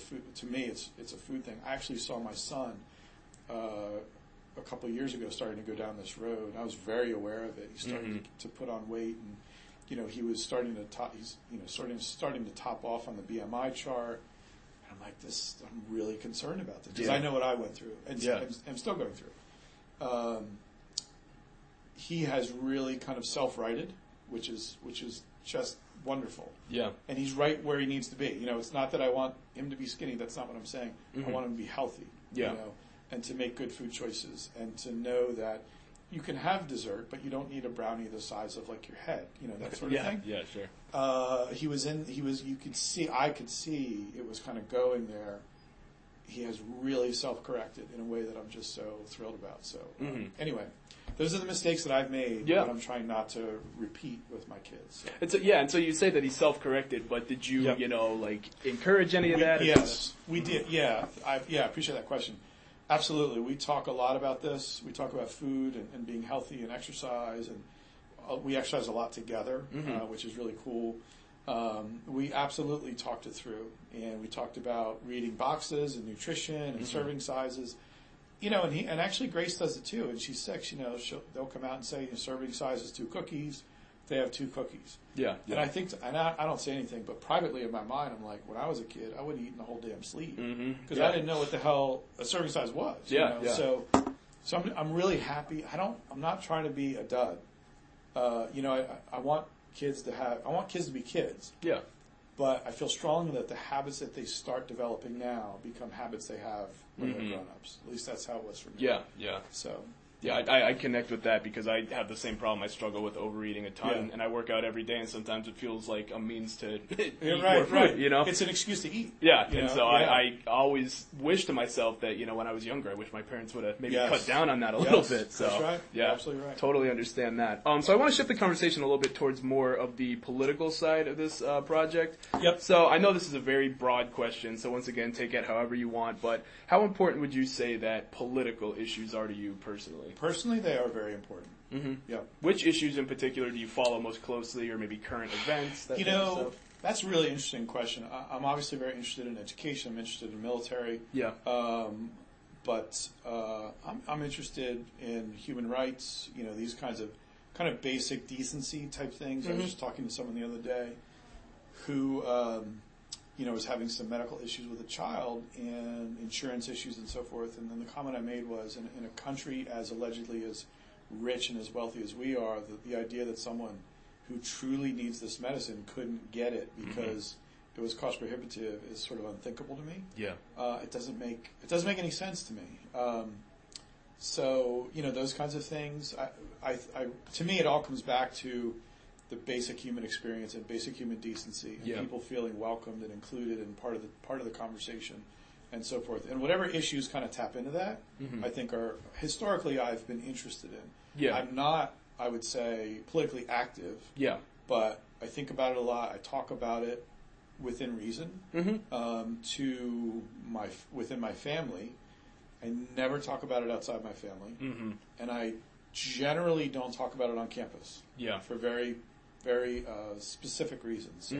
food. To me, it's a food thing. I actually saw my son a couple of years ago starting to go down this road. I was very aware of it. He started to put on weight, and he was starting to top. He's starting to top off on the BMI chart. And I'm like, I'm really concerned about this because I know what I went through, and I'm still going through. He has really kind of self-righted, which is just wonderful. Yeah. And he's right where he needs to be. It's not that I want him to be skinny. That's not what I'm saying. I want him to be healthy. Yeah. And to make good food choices, and to know that you can have dessert, but you don't need a brownie the size of like your head. That sort of thing. Yeah, sure. I could see it was kind of going there. He has really self-corrected in a way that I'm just so thrilled about. So anyway, those are the mistakes that I've made that I'm trying not to repeat with my kids. So. And so you say that he self-corrected, but did you, encourage any of that? Yes, we did. Yeah, I appreciate that question. Absolutely. We talk a lot about this. We talk about food and being healthy and exercise, and we exercise a lot together, which is really cool. We absolutely talked it through, and we talked about reading boxes and nutrition and serving sizes. And actually Grace does it too, and she's 6, they'll come out and say, serving size is 2 cookies. They have 2 cookies. Yeah. And I think, I don't say anything, but privately in my mind, I'm like, when I was a kid, I would have eaten the whole damn sleeve. Because I didn't know what the hell a serving size was. So I'm really happy. I'm not trying to be a dud. I want kids to be kids. Yeah. But I feel strongly that the habits that they start developing now become habits they have when they're grown-ups. At least that's how it was for me. Yeah. So. Yeah, I connect with that because I have the same problem. I struggle with overeating a ton, and I work out every day, and sometimes it feels like a means to eat more food, It's an excuse to eat. Yeah, and so I always wish to myself that, when I was younger, I wish my parents would have maybe cut down on that a little bit. So, that's right. Yeah, you're absolutely right. Totally understand that. So I want to shift the conversation a little bit towards more of the political side of this project. Yep. So I know this is a very broad question, so once again, take it however you want, but how important would you say that political issues are to you personally? Personally, they are very important. Yeah. Which issues in particular do you follow most closely, or maybe current events? That's a really interesting question. I'm obviously very interested in education. I'm interested in military. Yeah. But I'm interested in human rights. These kinds of kind of basic decency type things. I was just talking to someone the other day who was having some medical issues with a child and insurance issues and so forth. And then the comment I made was, in a country as allegedly as rich and as wealthy as we are, the idea that someone who truly needs this medicine couldn't get it because it was cost prohibitive is sort of unthinkable to me. Yeah. It doesn't make any sense to me. So those kinds of things. To me, it all comes back to the basic human experience and basic human decency, and people feeling welcomed and included and part of the conversation, and so forth. And whatever issues kind of tap into that, I think are historically I've been interested in. Yeah. I'm not, I would say, politically active. Yeah. But I think about it a lot. I talk about it within reason within my family. I never talk about it outside my family, and I generally don't talk about it on campus. Yeah. For very, very specific reasons. So,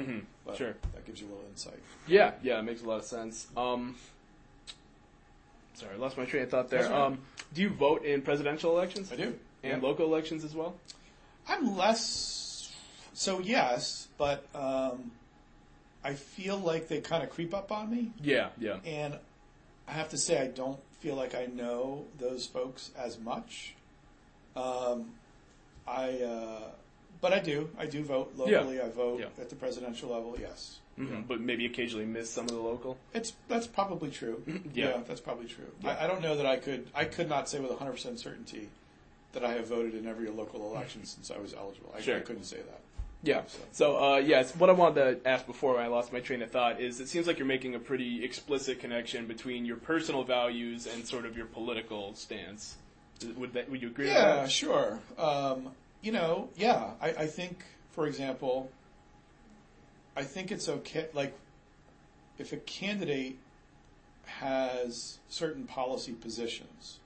but sure. That gives you a little insight. Yeah, it makes a lot of sense. Sorry, I lost my train of thought there. Right. Do you vote in presidential elections? I do. And local elections as well? I'm less so, yes, but I feel like they kind of creep up on me. Yeah. And I have to say, I don't feel like I know those folks as much. But I do vote locally. Yeah. I vote at the presidential level. Yes. But maybe occasionally miss some of the local. That's probably true. Yeah, that's probably true. Yeah. I don't know that I could not say with 100% certainty that I have voted in every local election since I was eligible. I couldn't say that. Yeah. So it's what I wanted to ask before I lost my train of thought is it seems like you're making a pretty explicit connection between your personal values and sort of your political stance. Would you agree with that? Yeah, sure. I think, for example, I think it's okay, like, if a candidate has certain policy positions,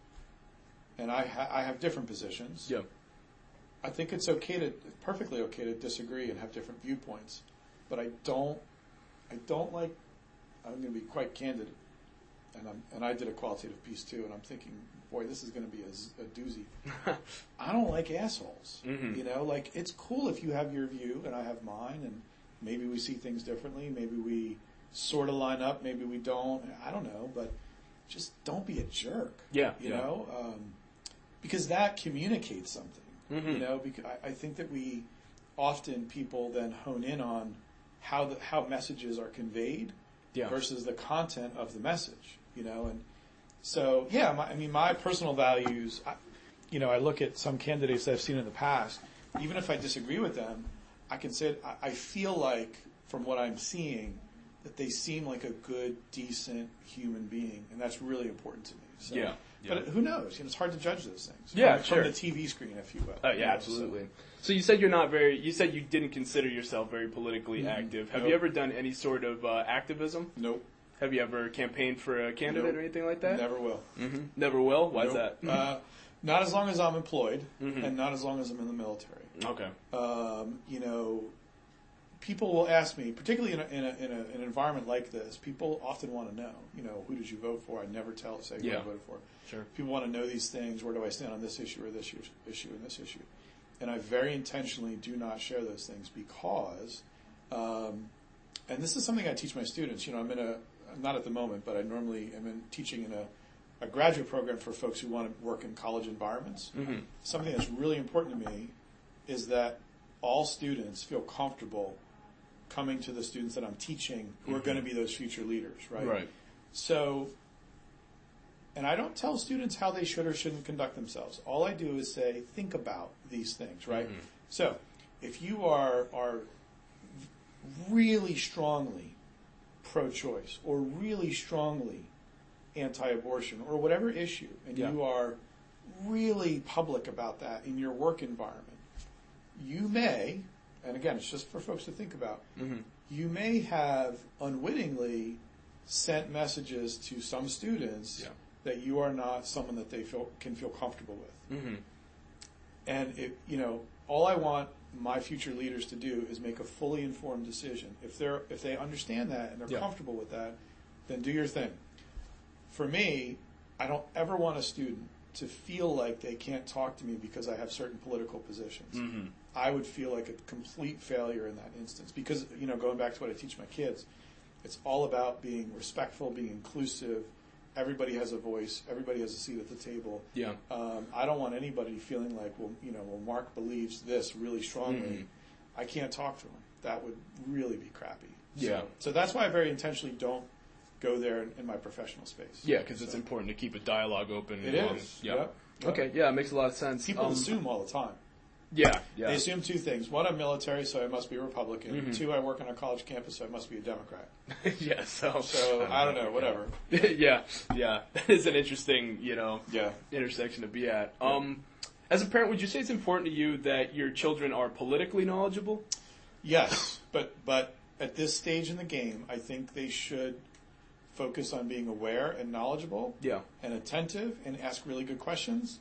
and I have different positions, I think it's perfectly okay to disagree and have different viewpoints, but I don't like I'm going to be quite candid, and I did a qualitative piece too, and I'm thinking, boy, this is going to be a doozy. I don't like assholes. Mm-hmm. You know, like, it's cool if you have your view and I have mine, and maybe we see things differently. Maybe we sort of line up. Maybe we don't. I don't know, but just don't be a jerk. Yeah. You know, because that communicates something. Mm-hmm. You know, because I think that people then hone in on how messages are conveyed versus the content of the message. You know, and so my personal values. I look at some candidates that I've seen in the past. Even if I disagree with them, I can say I feel like from what I'm seeing that they seem like a good, decent human being, and that's really important to me. So, yeah. But who knows? It's hard to judge those things. Yeah, from the TV screen, if you will. Oh, yeah, absolutely. So you said you said you didn't consider yourself very politically active. Have you ever done any sort of activism? Nope. Have you ever campaigned for a candidate or anything like that? Never will. Mm-hmm. Never will? Why is that? Not as long as I'm employed, and not as long as I'm in the military. Okay. People will ask me, particularly in an environment like this, people often want to know, who did you vote for? I never say who I voted for. Sure. People want to know these things. Where do I stand on this issue or this issue and this issue? And I very intentionally do not share those things because, and this is something I teach my students. I'm not at the moment, but I normally am teaching in a graduate program for folks who want to work in college environments. Mm-hmm. Something that's really important to me is that all students feel comfortable coming to the students that I'm teaching who are going to be those future leaders, right? Right. So, and I don't tell students how they should or shouldn't conduct themselves. All I do is say, think about these things, right? Mm-hmm. So, if you are really strongly pro-choice or really strongly anti-abortion or whatever issue, and you are really public about that in your work environment, you may, and again, it's just for folks to think about, you may have unwittingly sent messages to some students that you are not someone that they can feel comfortable with. Mm-hmm. And all I want my future leaders to do is make a fully informed decision. If they understand that and they're comfortable with that, then do your thing. For me, I don't ever want a student to feel like they can't talk to me because I have certain political positions. Mm-hmm. I would feel like a complete failure in that instance because, going back to what I teach my kids, it's all about being respectful, being inclusive. Everybody has a voice. Everybody has a seat at the table. Yeah. I don't want anybody feeling like, well, Mark believes this really strongly. Mm-hmm. I can't talk to him. That would really be crappy. Yeah. So that's why I very intentionally don't go there in my professional space. Yeah, because it's important to keep a dialogue open. It is. Yeah. Yep. Okay. Yeah, it makes a lot of sense. People assume all the time. Yeah. They assume two things. One, I'm military, so I must be a Republican. Mm-hmm. Two, I work on a college campus, so I must be a Democrat. Yeah. So I don't know. Whatever. Yeah. That is an interesting, Yeah. intersection to be at. As a parent, would you say it's important to you that your children are politically knowledgeable? Yes, but at this stage in the game, I think they should focus on being aware and knowledgeable, and attentive, and ask really good questions.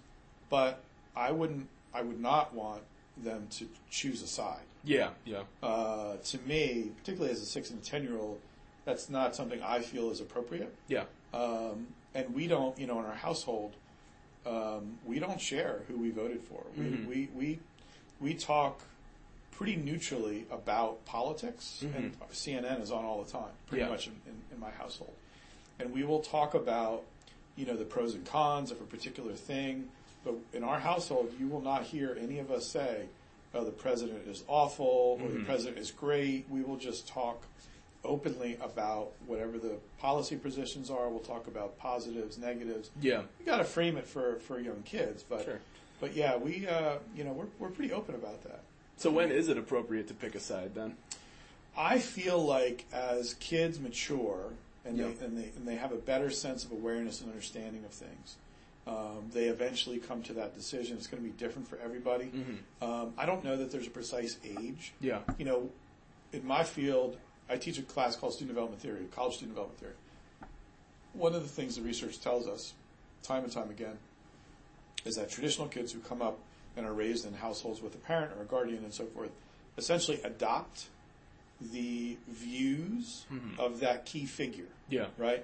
But I would not want them to choose a side. Yeah. To me, particularly as a 6 and 10-year-old, that's not something I feel is appropriate. Yeah. And we don't, in our household, we don't share who we voted for. We talk pretty neutrally about politics, and CNN is on all the time, pretty much in my household. And we will talk about, the pros and cons of a particular thing. But in our household, you will not hear any of us say, oh, the president is awful, or the president is great. We will just talk openly about whatever the policy positions are. We'll talk about positives, negatives. Yeah. You got to frame it for young kids. But, Sure. But yeah, we're pretty open about that. So when is it appropriate to pick a side then? I feel like as kids mature and they have a better sense of awareness and understanding of things, they eventually come to that decision. It's going to be different for everybody. I don't know that there's a precise age. Yeah. In my field, I teach a class called Student Development Theory, College Student Development Theory. One of the things the research tells us, time and time again, is that traditional kids who come up and are raised in households with a parent or a guardian and so forth, essentially adopt the views of that key figure, Yeah. right?